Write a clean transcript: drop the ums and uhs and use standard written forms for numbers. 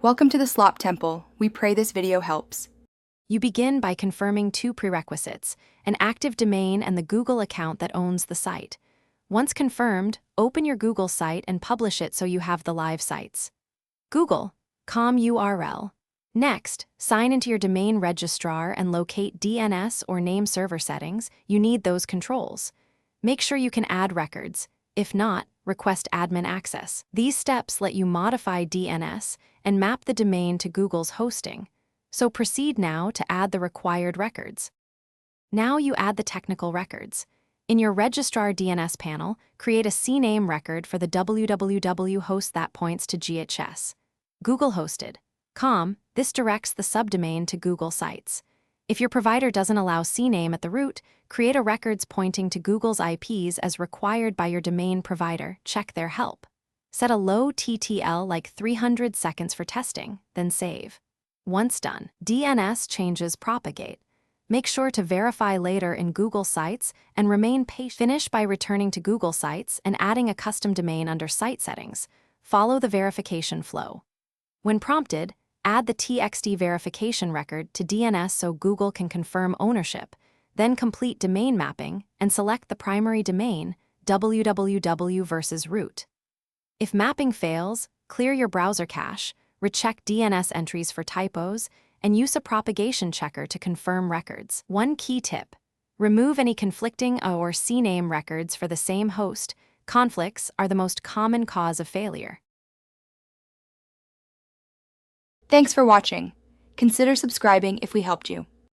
Welcome to the Slop Temple. We pray this video helps. You begin by confirming two prerequisites: an active domain and the Google account that owns the site. Once confirmed, open your Google site and publish it so you have the live sites. Google.com URL. Next, sign into your domain registrar and locate DNS or name server settings. You need those controls. Make sure you can add records. If not, request admin access. These steps let you modify DNS and map the domain to Google's hosting. So proceed now to add the required records. Now you add the technical records. In your registrar DNS panel, create a CNAME record for the www host that points to GHS. Google hosted.com. This directs the subdomain to Google Sites. If your provider doesn't allow CNAME at the root, create a records pointing to Google's IPs as required by your domain provider. Check their help. Set a low TTL like 300 seconds for testing, then save. Once done, DNS changes propagate. Make sure to verify later in Google Sites and remain patient. Finish by returning to Google Sites and adding a custom domain under Site Settings. Follow the verification flow. When prompted, add the TXT verification record to DNS so Google can confirm ownership. Then complete domain mapping and select the primary domain, www versus root. If mapping fails, clear your browser cache, recheck DNS entries for typos, and use a propagation checker to confirm records. One key tip: remove any conflicting or CNAME records for the same host. Conflicts are the most common cause of failure. Thanks for watching. Consider subscribing if we helped you.